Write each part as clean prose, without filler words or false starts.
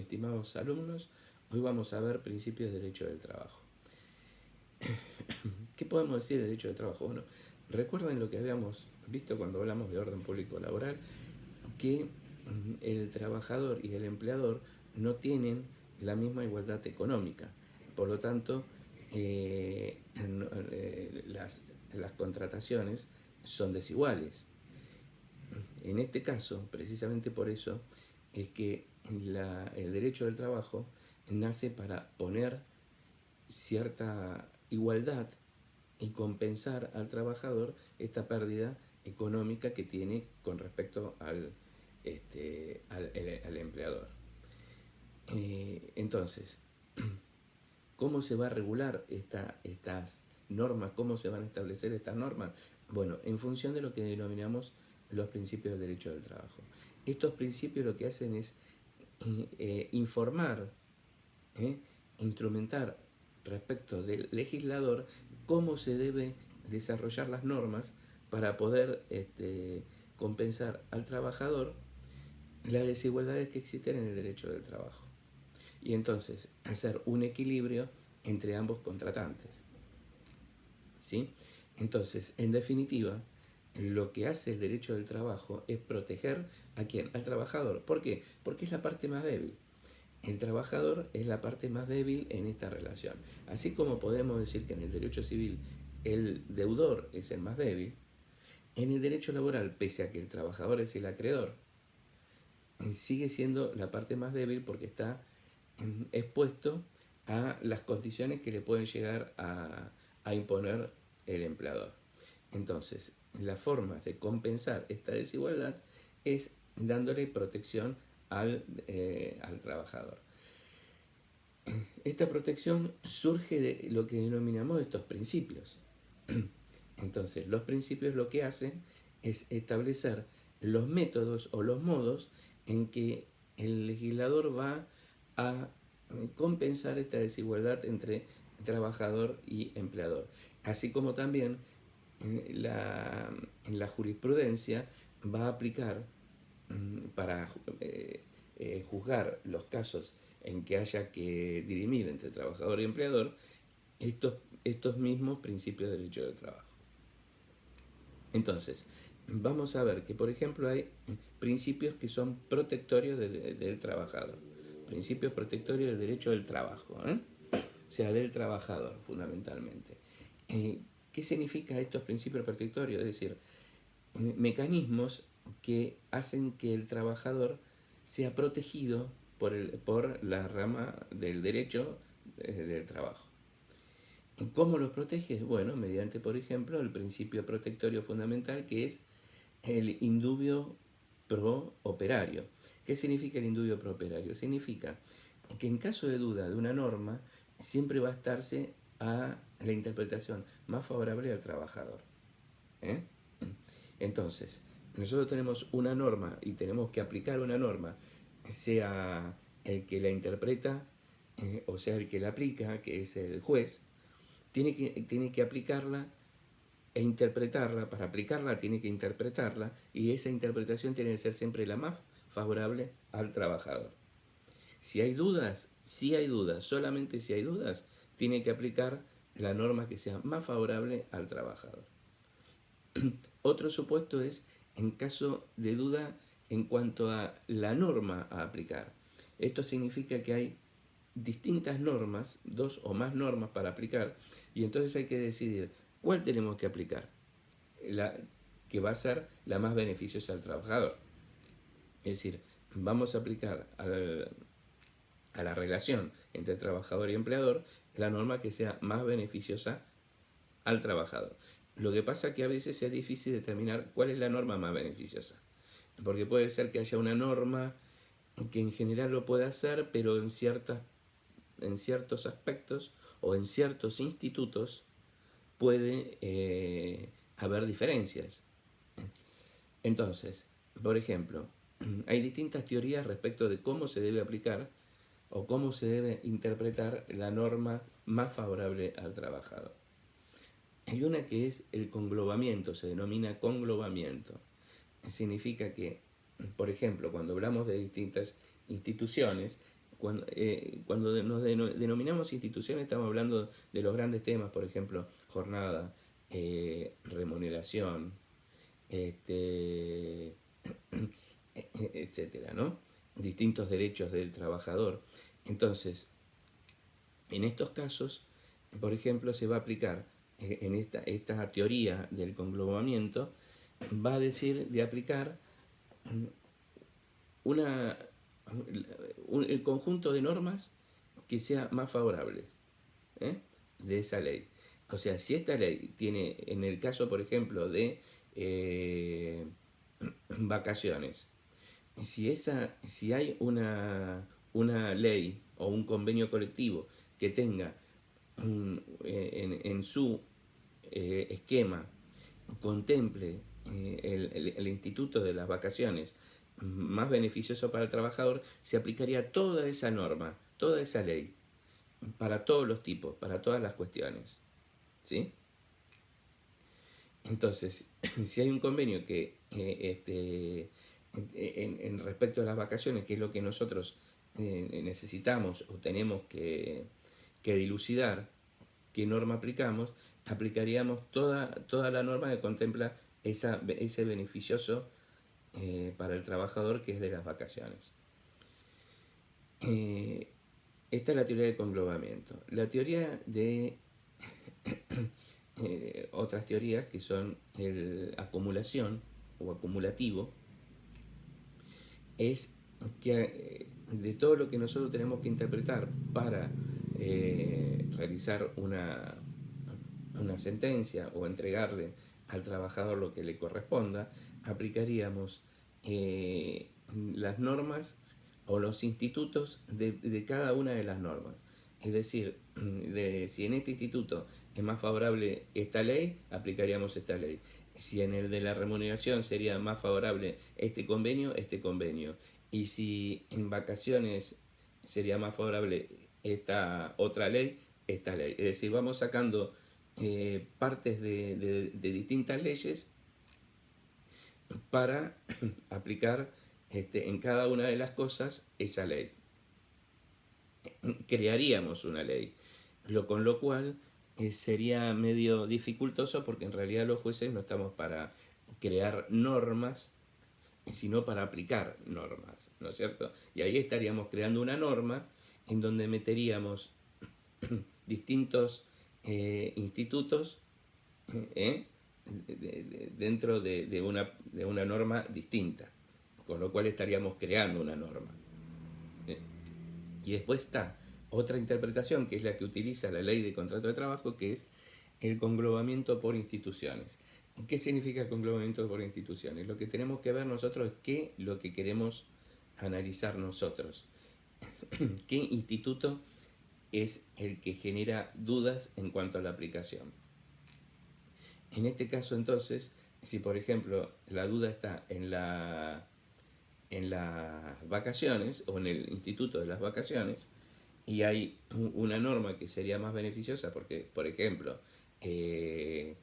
estimados alumnos, hoy vamos a ver principios de derecho del trabajo. ¿Qué podemos decir de derecho del trabajo? Bueno, recuerden lo que habíamos visto cuando hablamos de orden público laboral, que el trabajador y el empleador no tienen la misma igualdad económica. Por lo tanto, las contrataciones son desiguales. En este caso, precisamente por eso, es que el derecho del trabajo nace para poner cierta igualdad y compensar al trabajador esta pérdida económica que tiene con respecto al empleador. Entonces, ¿cómo se va a regular estas normas? ¿Cómo se van a establecer estas normas? Bueno, en función de lo que denominamos los principios del derecho del trabajo. Estos principios lo que hacen es informar, instrumentar respecto del legislador cómo se debe desarrollar las normas para poder compensar al trabajador las desigualdades que existen en el derecho del trabajo. Y entonces hacer un equilibrio entre ambos contratantes. ¿Sí? Entonces, en definitiva, lo que hace el derecho del trabajo es proteger ¿a quién? Al trabajador. ¿Por qué? Porque es la parte más débil. El trabajador es la parte más débil en esta relación. Así como podemos decir que en el derecho civil el deudor es el más débil, en el derecho laboral, pese a que el trabajador es el acreedor, sigue siendo la parte más débil porque está expuesto a las condiciones que le pueden llegar a imponer el empleador. Entonces, la forma de compensar esta desigualdad es dándole protección al trabajador. Esta protección surge de lo que denominamos estos principios. Entonces, los principios lo que hacen es establecer los métodos o los modos en que el legislador va a compensar esta desigualdad entre trabajador y empleador. Así como también la jurisprudencia va a aplicar para juzgar los casos en que haya que dirimir entre trabajador y empleador estos mismos principios de derecho del trabajo. Entonces, vamos a ver que, por ejemplo, hay principios que son protectorios del trabajador, principios protectorios del derecho del trabajo, o sea, del trabajador, fundamentalmente. ¿Qué significan estos principios protectorios? Es decir, mecanismos que hacen que el trabajador sea protegido por la rama del derecho del trabajo. ¿Cómo los protege? Bueno, mediante, por ejemplo, el principio protectorio fundamental, que es el indubio pro operario. ¿Qué significa el indubio pro operario? Significa que en caso de duda de una norma, siempre va a estarse a la interpretación más favorable al trabajador. Entonces, nosotros tenemos una norma y tenemos que aplicar una norma, sea el que la interpreta o sea el que la aplica, que es el juez, tiene que aplicarla e interpretarla. Para aplicarla tiene que interpretarla y esa interpretación tiene que ser siempre la más favorable al trabajador. Si hay dudas, solamente si hay dudas, tiene que aplicar la norma que sea más favorable al trabajador. Otro supuesto es en caso de duda en cuanto a la norma a aplicar. Esto significa que hay distintas normas, 2 o más normas para aplicar, y entonces hay que decidir cuál tenemos que aplicar, la que va a ser la más beneficiosa al trabajador. Es decir, vamos a aplicar a la relación entre trabajador y empleador la norma que sea más beneficiosa al trabajador. Lo que pasa es que a veces es difícil determinar cuál es la norma más beneficiosa, porque puede ser que haya una norma que en general lo pueda hacer, pero en ciertos aspectos o en ciertos institutos puede haber diferencias. Entonces, por ejemplo, hay distintas teorías respecto de cómo se debe aplicar o cómo se debe interpretar la norma más favorable al trabajador. Hay una que es el conglobamiento, se denomina conglobamiento. Significa que, por ejemplo, cuando hablamos de distintas instituciones, cuando nos denominamos instituciones estamos hablando de los grandes temas, por ejemplo, jornada, remuneración, este, etcétera, ¿no? Distintos derechos del trabajador. Entonces, en estos casos, por ejemplo, se va a aplicar en esta teoría del conglobamiento, va a decir de aplicar una, el conjunto de normas que sea más favorable, ¿eh? De esa ley. O sea, si esta ley tiene, en el caso, por ejemplo, de vacaciones, si hay una ley o un convenio colectivo que tenga en su esquema, contemple el instituto de las vacaciones más beneficioso para el trabajador, se aplicaría toda esa norma, toda esa ley, para todos los tipos, para todas las cuestiones. ¿Sí? Entonces, si hay un convenio que en respecto a las vacaciones, que es lo que nosotros necesitamos o tenemos que dilucidar, qué norma aplicamos, aplicaríamos toda la norma que contempla ese beneficioso para el trabajador que es de las vacaciones. Esta es la teoría del conglobamiento. La teoría de otras teorías que son el acumulación o acumulativo, es que de todo lo que nosotros tenemos que interpretar para realizar una sentencia o entregarle al trabajador lo que le corresponda, aplicaríamos las normas o los institutos de cada una de las normas. Es decir, si en este instituto es más favorable esta ley, aplicaríamos esta ley. Si en el de la remuneración sería más favorable este convenio. Y si en vacaciones sería más favorable esta otra ley, esta ley. Es decir, vamos sacando partes de distintas leyes para aplicar en cada una de las cosas esa ley. Crearíamos una ley, con lo cual sería medio dificultoso porque en realidad los jueces no estamos para crear normas, sino para aplicar normas, ¿no es cierto? Y ahí estaríamos creando una norma en donde meteríamos distintos institutos dentro de una norma distinta, con lo cual estaríamos creando una norma. Y después está otra interpretación, que es la que utiliza la ley de contrato de trabajo, que es el conglobamiento por instituciones. ¿Qué significa el conglobamiento por instituciones? Lo que tenemos que ver nosotros es qué lo que queremos analizar nosotros. ¿Qué instituto es el que genera dudas en cuanto a la aplicación? En este caso, entonces, si por ejemplo la duda está en las vacaciones o en el instituto de las vacaciones y hay una norma que sería más beneficiosa porque, por ejemplo, el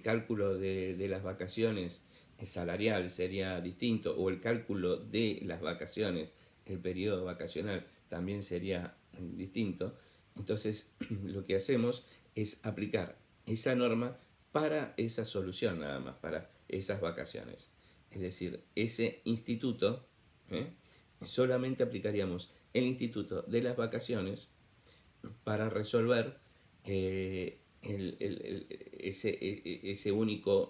cálculo de las vacaciones salarial sería distinto o el cálculo de las vacaciones, el periodo vacacional también sería distinto, entonces lo que hacemos es aplicar esa norma para esa solución nada más, para esas vacaciones. Es decir, ese instituto, solamente aplicaríamos el instituto de las vacaciones para resolver ese único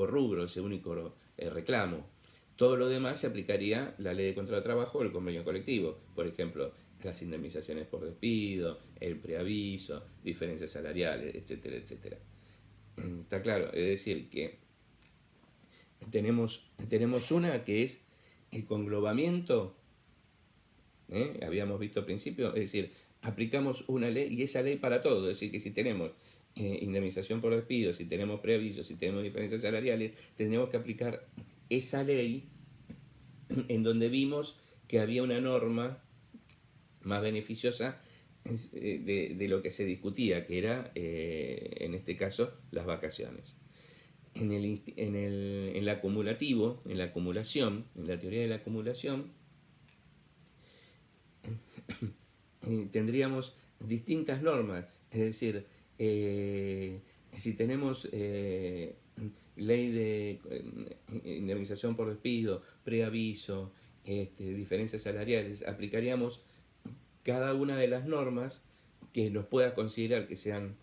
rubro, ese único reclamo. Todo lo demás se aplicaría la ley de contrato de trabajo o el convenio colectivo. Por ejemplo, las indemnizaciones por despido, el preaviso, diferencias salariales, etcétera, etcétera. Está claro, es decir, que tenemos una que es el conglobamiento, habíamos visto al principio, es decir, aplicamos una ley y esa ley para todo, es decir, que si tenemos indemnización por despido, si tenemos preaviso, si tenemos diferencias salariales, tenemos que aplicar esa ley en donde vimos que había una norma más beneficiosa de lo que se discutía, que era, en este caso, las vacaciones. En la acumulación, en la teoría de la acumulación, tendríamos distintas normas, es decir, si tenemos ley de indemnización por despido, preaviso, diferencias salariales, aplicaríamos cada una de las normas que nos pueda considerar que sean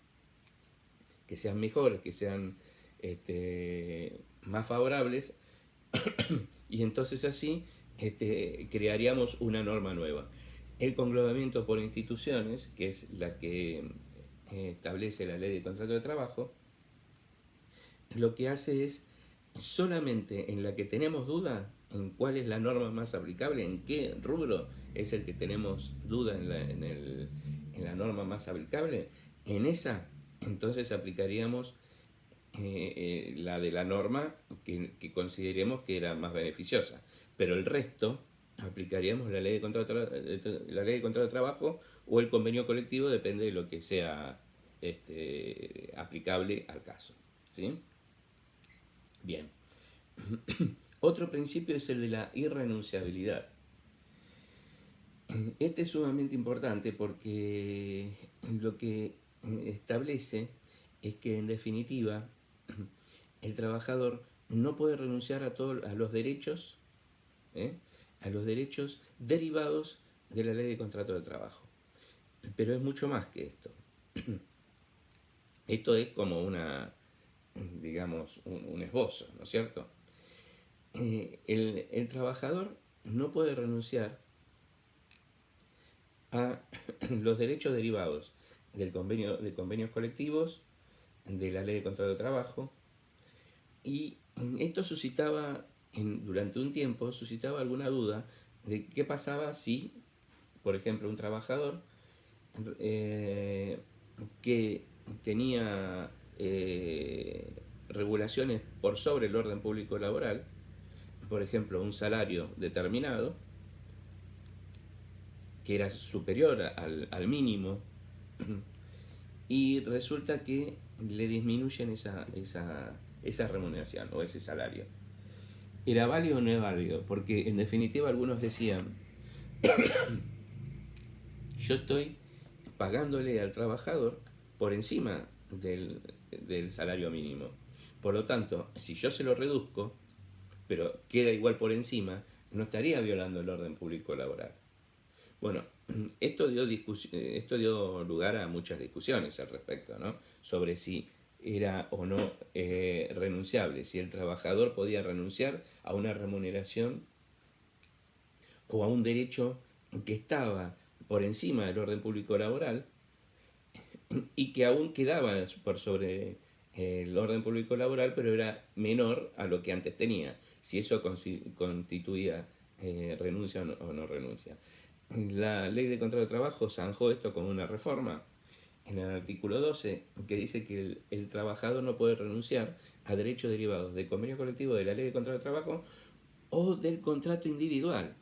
mejores, que sean más favorables, y entonces así crearíamos una norma nueva. El conglobamiento por instituciones, que es la que establece la ley de contrato de trabajo, lo que hace es solamente en la que tenemos duda en cuál es la norma más aplicable, en qué rubro es el que tenemos duda en la norma más aplicable, en esa entonces aplicaríamos la de la norma que consideremos que era más beneficiosa, pero el resto aplicaríamos la ley de contrato de trabajo o el convenio colectivo, depende de lo que sea aplicable al caso, ¿sí? Bien. Otro principio es el de la irrenunciabilidad. Este es sumamente importante porque lo que establece es que en definitiva el trabajador no puede renunciar a los derechos, a los derechos derivados de la ley de contrato de trabajo. Pero es mucho más que esto. Esto es como digamos, un esbozo, ¿no es cierto? El trabajador no puede renunciar a los derechos derivados de convenios colectivos, de la ley de contrato de trabajo, y esto durante un tiempo, suscitaba alguna duda de qué pasaba si, por ejemplo, un trabajador que tenía regulaciones por sobre el orden público laboral, por ejemplo, un salario determinado, que era superior al mínimo, y resulta que le disminuyen esa remuneración o ese salario. ¿Era válido o no es válido? Porque en definitiva algunos decían, yo estoy pagándole al trabajador por encima del salario mínimo. Por lo tanto, si yo se lo reduzco, pero queda igual por encima, no estaría violando el orden público laboral. Bueno, esto dio lugar a muchas discusiones al respecto, ¿no? Sobre si era o no renunciable, si el trabajador podía renunciar a una remuneración o a un derecho que estaba por encima del orden público laboral y que aún quedaba por sobre el orden público laboral, pero era menor a lo que antes tenía, si eso constituía renuncia o no renuncia. La ley de contrato de trabajo zanjó esto con una reforma en el artículo 12, que dice que el trabajador no puede renunciar a derechos derivados del convenio colectivo, de la ley de contrato de trabajo o del contrato individual.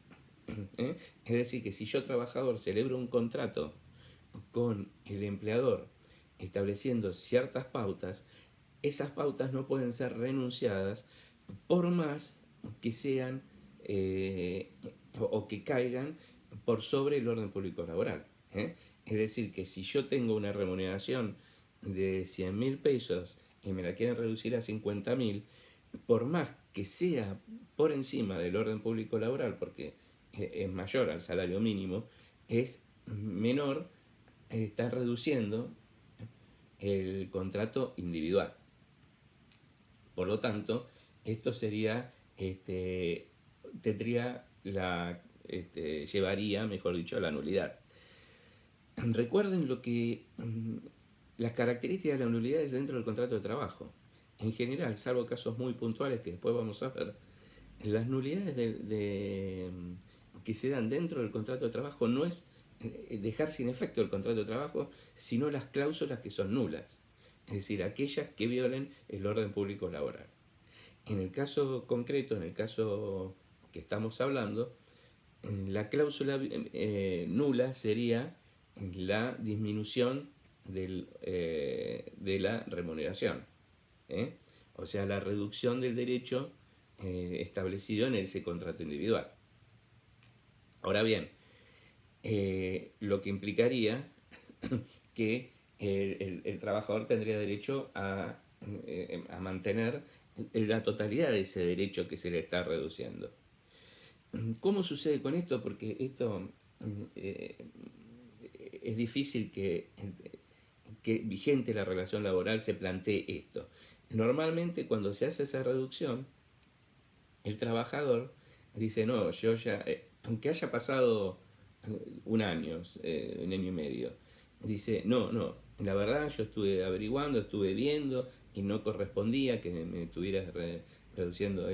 Es decir, que si yo trabajador celebro un contrato con el empleador estableciendo ciertas pautas, esas pautas no pueden ser renunciadas por más que sean o que caigan por sobre el orden público laboral. Es decir, que si yo tengo una remuneración de 100.000 pesos y me la quieren reducir a 50.000, por más que sea por encima del orden público laboral, porque es mayor al salario mínimo, es menor, está reduciendo el contrato individual. Por lo tanto, esto llevaría, mejor dicho, a la nulidad. Recuerden las características de la nulidad es dentro del contrato de trabajo. En general, salvo casos muy puntuales que después vamos a ver, las nulidades que se dan dentro del contrato de trabajo no es dejar sin efecto el contrato de trabajo, sino las cláusulas que son nulas, es decir, aquellas que violen el orden público laboral. En el caso concreto, en el caso que estamos hablando, la cláusula nula sería la disminución de la remuneración, o sea, la reducción del derecho establecido en ese contrato individual. Ahora bien, lo que implicaría que el trabajador tendría derecho a mantener la totalidad de ese derecho que se le está reduciendo. ¿Cómo sucede con esto? Porque esto eh, es difícil que vigente la relación laboral se plantee esto. Normalmente cuando se hace esa reducción, el trabajador dice, no, yo ya, aunque haya pasado un año y medio, dice, no, no, la verdad yo estuve averiguando, estuve viendo y no correspondía que me estuvieras reduciendo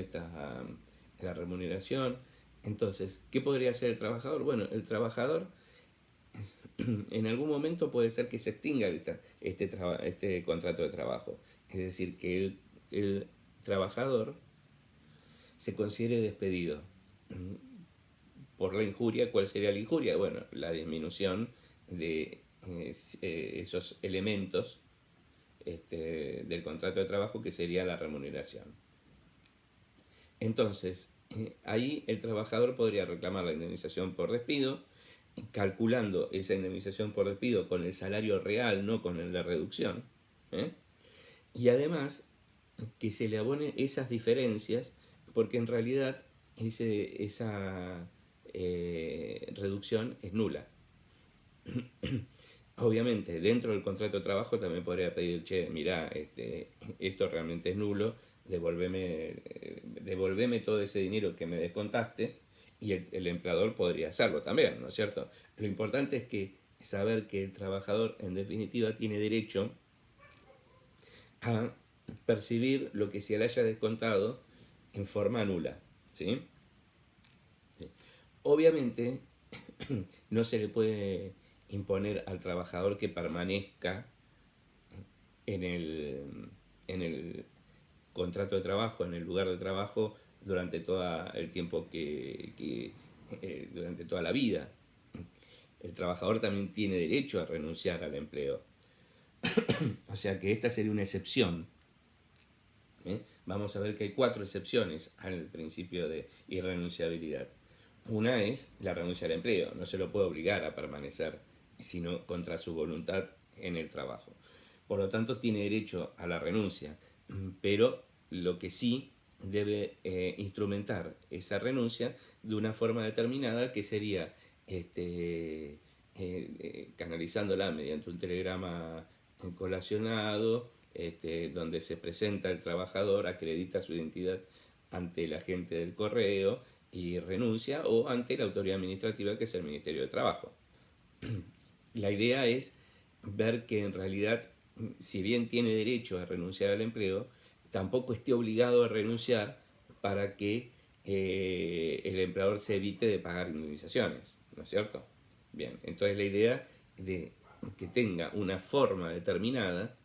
la remuneración. Entonces, ¿qué podría hacer el trabajador? Bueno, el trabajador en algún momento puede ser que se extinga este contrato de trabajo. Es decir, que el trabajador se considere despedido. Por la injuria, ¿cuál sería la injuria? Bueno, la disminución de esos elementos del contrato de trabajo que sería la remuneración. Entonces, ahí el trabajador podría reclamar la indemnización por despido, calculando esa indemnización por despido con el salario real, no con la reducción. ¿eh? Y además, que se le abone esas diferencias, porque en realidad esa reducción es nula. Obviamente, dentro del contrato de trabajo también podría pedir, che, mirá, esto realmente es nulo, devolveme todo ese dinero que me descontaste, y el empleador podría hacerlo también, ¿no es cierto? Lo importante es que saber que el trabajador, en definitiva, tiene derecho a percibir lo que se le haya descontado en forma nula, ¿sí? Obviamente, no se le puede imponer al trabajador que permanezca en el contrato de trabajo, en el lugar de trabajo, durante todo el tiempo durante toda la vida. El trabajador también tiene derecho a renunciar al empleo. O sea que esta sería una excepción. Vamos a ver que hay 4 excepciones al principio de irrenunciabilidad. Una es la renuncia al empleo. No se lo puede obligar a permanecer, sino contra su voluntad en el trabajo. Por lo tanto, tiene derecho a la renuncia, pero lo que sí debe instrumentar esa renuncia de una forma determinada, que sería canalizándola mediante un telegrama colacionado, donde se presenta el trabajador, acredita su identidad ante el agente del correo y renuncia, o ante la autoridad administrativa, que es el Ministerio de Trabajo. La idea es ver que en realidad, si bien tiene derecho a renunciar al empleo, tampoco esté obligado a renunciar para que el empleador se evite de pagar indemnizaciones, ¿no es cierto? Bien, entonces la idea de que tenga una forma determinada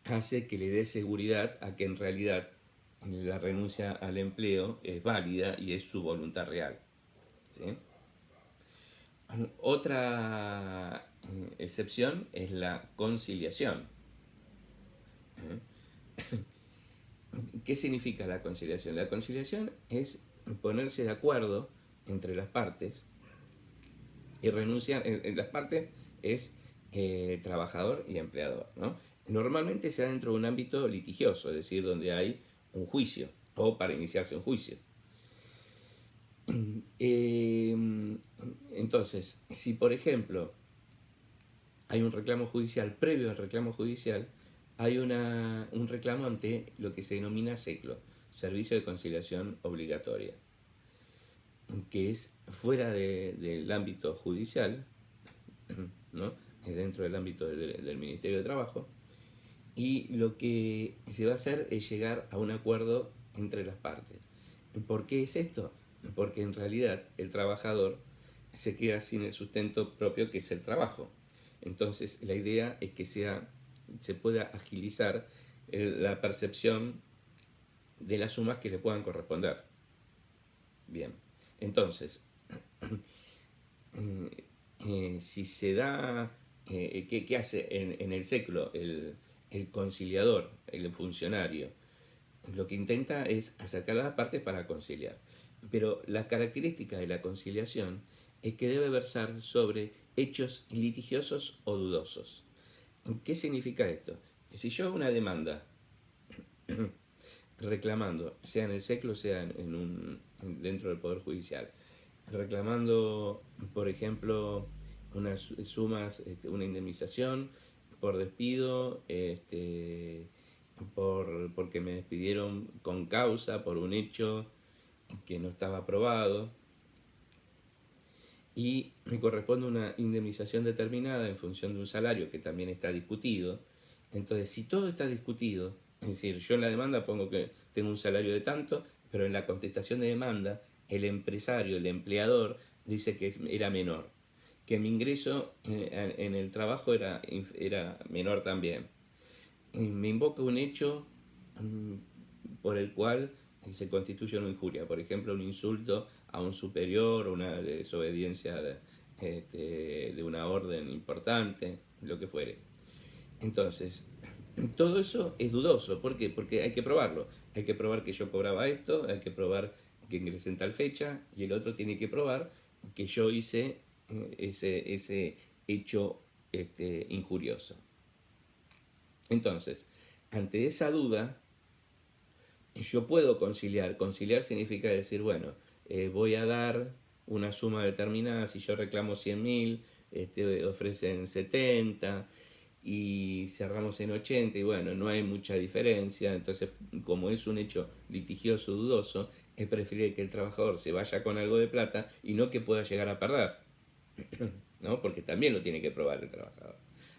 hace que le dé seguridad a que en realidad la renuncia al empleo es válida y es su voluntad real, ¿sí? Otra excepción es la conciliación. ¿Qué significa la conciliación? La conciliación es ponerse de acuerdo entre las partes y renunciar. En las partes es trabajador y empleador, ¿no? Normalmente se da dentro de un ámbito litigioso, es decir, donde hay un juicio o para iniciarse un juicio. Entonces, si por ejemplo hay un reclamo judicial, previo al reclamo judicial, hay un reclamo ante lo que se denomina SECLO, Servicio de Conciliación Obligatoria, que es fuera del ámbito judicial, ¿no? Es dentro del ámbito del Ministerio de Trabajo, y lo que se va a hacer es llegar a un acuerdo entre las partes. ¿Por qué es esto? Porque en realidad el trabajador se queda sin el sustento propio, que es el trabajo. Entonces la idea es que se pueda agilizar la percepción de las sumas que le puedan corresponder. Bien, entonces, si se da, ¿qué hace en el SECLO el conciliador, el funcionario? Lo que intenta es acercar a las partes para conciliar. Pero las características de la conciliación es que debe versar sobre hechos litigiosos o dudosos. ¿Qué significa esto? Que si yo hago una demanda reclamando, sea en el SECLO, sea dentro del Poder Judicial, reclamando, por ejemplo, unas sumas, una indemnización por despido, porque me despidieron con causa por un hecho que no estaba aprobado, y me corresponde una indemnización determinada en función de un salario que también está discutido. Entonces, si todo está discutido, es decir, yo en la demanda pongo que tengo un salario de tanto, pero en la contestación de demanda, el empresario, el empleador, dice que era menor, que mi ingreso en el trabajo era menor también. Y me invoca un hecho por el cual se constituye una injuria, por ejemplo, un insulto a un superior o una desobediencia de una orden importante, lo que fuere. Entonces, todo eso es dudoso. ¿Por qué? Porque hay que probarlo. Hay que probar que yo cobraba esto, hay que probar que ingresé en tal fecha, y el otro tiene que probar que yo hice ese hecho injurioso. Entonces, ante esa duda, yo puedo conciliar. Conciliar significa decir, bueno, voy a dar una suma determinada. Si yo reclamo 100.000, ofrecen 70 y cerramos en 80, y bueno, no hay mucha diferencia. Entonces, como es un hecho litigioso, dudoso, es preferible que el trabajador se vaya con algo de plata y no que pueda llegar a perder, ¿no? Porque también lo tiene que probar el trabajador.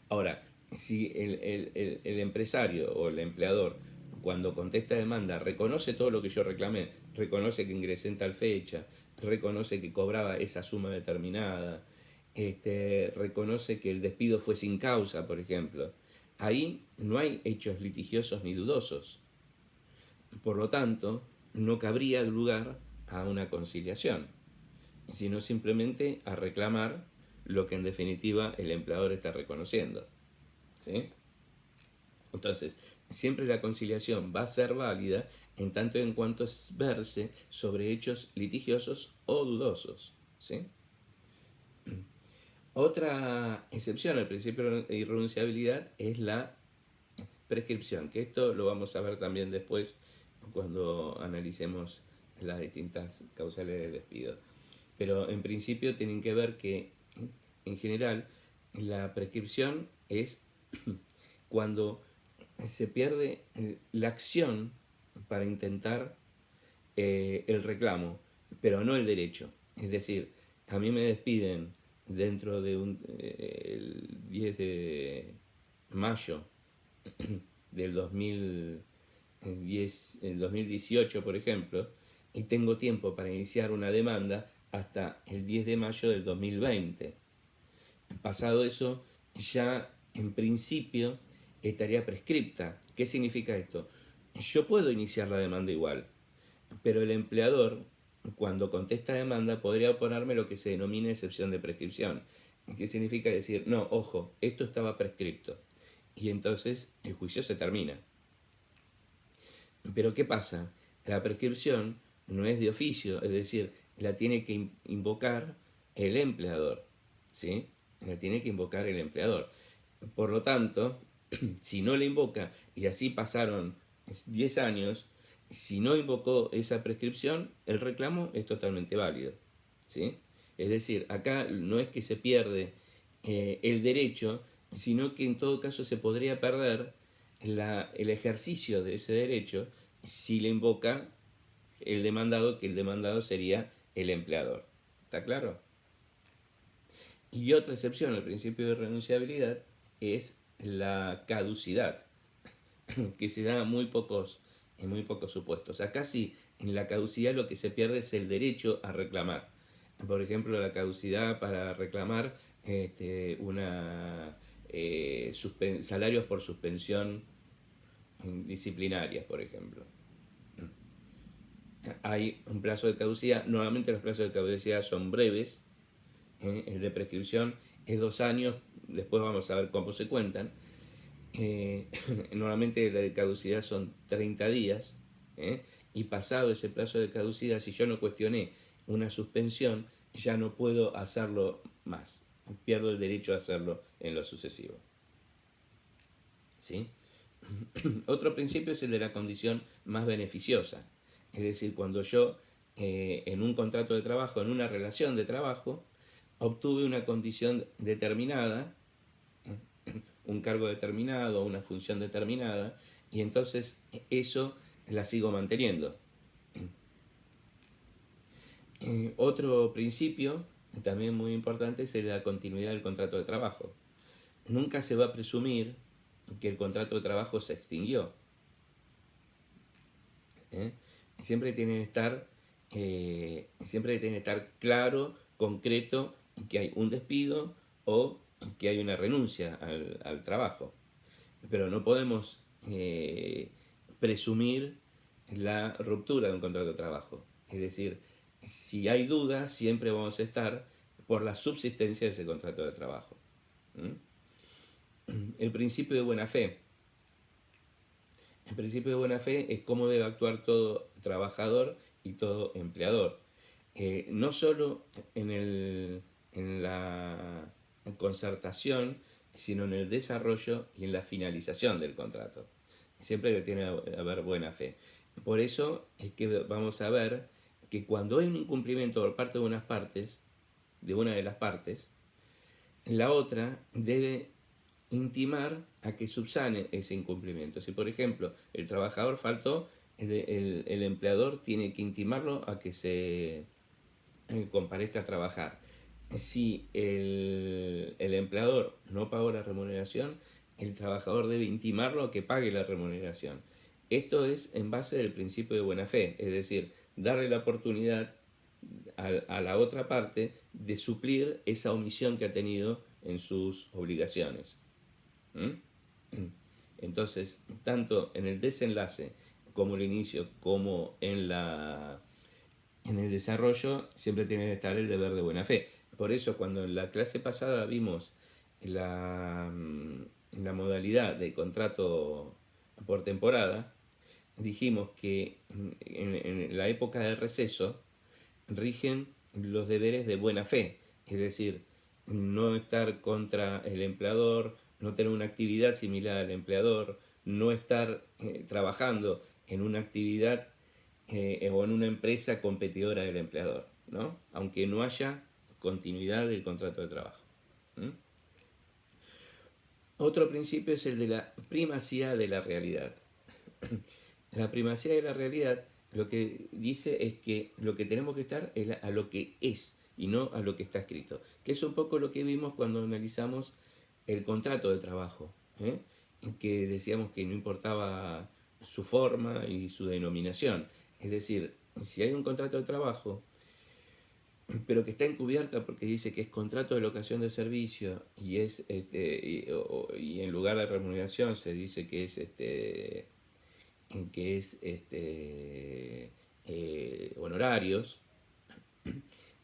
Ahora, si el empresario o el empleador, cuando contesta demanda, reconoce todo lo que yo reclamé, reconoce que ingresé en tal fecha, reconoce que cobraba esa suma determinada, reconoce que el despido fue sin causa, por ejemplo, ahí no hay hechos litigiosos ni dudosos. Por lo tanto, no cabría lugar a una conciliación, sino simplemente a reclamar lo que en definitiva el empleador está reconociendo. ¿Sí? Entonces, siempre la conciliación va a ser válida en tanto en cuanto verse sobre hechos litigiosos o dudosos. ¿Sí? Otra excepción al principio de irrenunciabilidad es la prescripción, que esto lo vamos a ver también después cuando analicemos las distintas causales de despido. Pero en principio tienen que ver que, en general, la prescripción es cuando se pierde la acción para intentar el reclamo, pero no el derecho. Es decir, a mí me despiden dentro de el 10 de mayo del 2010, el 2018, por ejemplo, y tengo tiempo para iniciar una demanda hasta el 10 de mayo del 2020. Pasado eso, ya en principio estaría prescripta. ¿Qué significa esto? Yo puedo iniciar la demanda igual, pero el empleador, cuando contesta demanda, podría oponerme lo que se denomina excepción de prescripción. ¿Qué significa decir, no, ojo, esto estaba prescripto? Y entonces el juicio se termina. Pero ¿qué pasa? La prescripción no es de oficio, es decir, la tiene que invocar el empleador, ¿sí? La tiene que invocar el empleador. Por lo tanto, si no la invoca, y así pasaron 10 años, si no invocó esa prescripción, el reclamo es totalmente válido, ¿sí? Es decir, acá no es que se pierde el derecho, sino que en todo caso se podría perder el ejercicio de ese derecho si le invoca el demandado, que el demandado sería el empleador. ¿Está claro? Y otra excepción al principio de renunciabilidad es la caducidad, que se da en muy pocos supuestos. Acá sí, en la caducidad lo que se pierde es el derecho a reclamar. Por ejemplo, la caducidad para reclamar salarios por suspensión disciplinaria, por ejemplo. Hay un plazo de caducidad, normalmente los plazos de caducidad son breves, el de prescripción es 2 años, después vamos a ver cómo se cuentan. Normalmente la de caducidad son 30 días, y pasado ese plazo de caducidad, si yo no cuestioné una suspensión, ya no puedo hacerlo más. Pierdo el derecho a hacerlo en lo sucesivo. ¿Sí? Otro principio es el de la condición más beneficiosa. Es decir, cuando yo en un contrato de trabajo, en una relación de trabajo, obtuve una condición determinada, un cargo determinado, una función determinada, y entonces eso la sigo manteniendo. Otro principio, también muy importante, es la continuidad del contrato de trabajo. Nunca se va a presumir que el contrato de trabajo se extinguió. ¿Eh? Siempre tiene que estar claro, concreto, que hay un despido o que hay una renuncia al trabajo. Pero no podemos presumir la ruptura de un contrato de trabajo. Es decir, si hay dudas, siempre vamos a estar por la subsistencia de ese contrato de trabajo. El principio de buena fe. El principio de buena fe es cómo debe actuar todo trabajador y todo empleador. No solo en la concertación, sino en el desarrollo y en la finalización del contrato. Siempre tiene que haber buena fe. Por eso es que vamos a ver que cuando hay un incumplimiento por parte de una de las partes, la otra debe intimar a que subsane ese incumplimiento. Si, por ejemplo, el trabajador faltó, el empleador tiene que intimarlo a que se comparezca a trabajar. Si el empleador no pagó la remuneración, el trabajador debe intimarlo a que pague la remuneración. Esto es en base del principio de buena fe, es decir, darle la oportunidad a la otra parte de suplir esa omisión que ha tenido en sus obligaciones. Entonces, tanto en el desenlace como el inicio, como en el desarrollo, siempre tiene que estar el deber de buena fe. Por eso, cuando en la clase pasada vimos la modalidad de contrato por temporada, dijimos que en la época de receso rigen los deberes de buena fe, es decir, no estar contra el empleador, no tener una actividad similar al empleador, no estar trabajando en una actividad o en una empresa competidora del empleador, ¿no? Aunque no haya continuidad del contrato de trabajo. Otro principio es el de la primacía de la realidad. La primacía de la realidad lo que dice es que lo que tenemos que estar es a lo que es y no a lo que está escrito, que es un poco lo que vimos cuando analizamos el contrato de trabajo, en que decíamos que no importaba su forma y su denominación. Es decir, si hay un contrato de trabajo, pero que está encubierta porque dice que es contrato de locación de servicio y es y en lugar de remuneración se dice que es honorarios,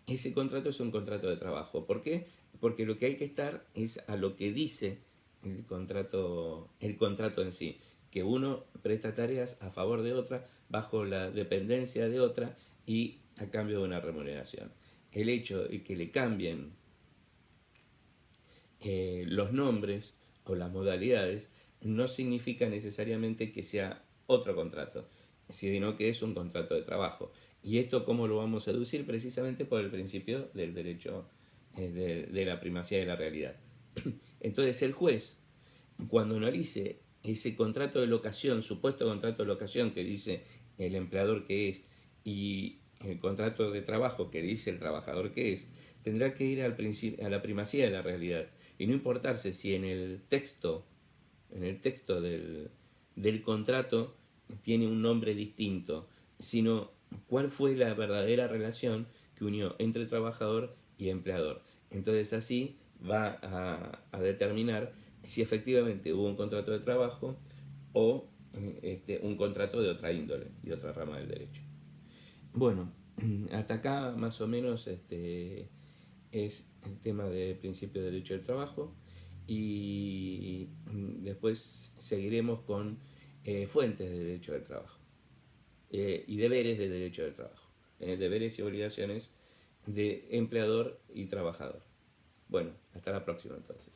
ese contrato es un contrato de trabajo. ¿Por qué? Porque lo que hay que estar es a lo que dice el contrato en sí, que uno presta tareas a favor de otra, bajo la dependencia de otra y a cambio de una remuneración. El hecho de que le cambien los nombres o las modalidades no significa necesariamente que sea otro contrato, sino que es un contrato de trabajo. ¿Y esto cómo lo vamos a deducir? Precisamente por el principio del derecho de la primacía de la realidad. Entonces el juez, cuando analice ese contrato de locación, supuesto contrato de locación que dice el empleador que es y el contrato de trabajo que dice el trabajador que es, tendrá que ir a la primacía de la realidad y no importarse si en el texto del contrato tiene un nombre distinto, sino cuál fue la verdadera relación que unió entre trabajador y empleador. Entonces así va a determinar si efectivamente hubo un contrato de trabajo o un contrato de otra índole y otra rama del derecho. Bueno, hasta acá más o menos es el tema del principio de derecho del trabajo y después seguiremos con fuentes de derecho del trabajo y deberes de derecho del trabajo. Deberes y obligaciones de empleador y trabajador. Bueno, hasta la próxima entonces.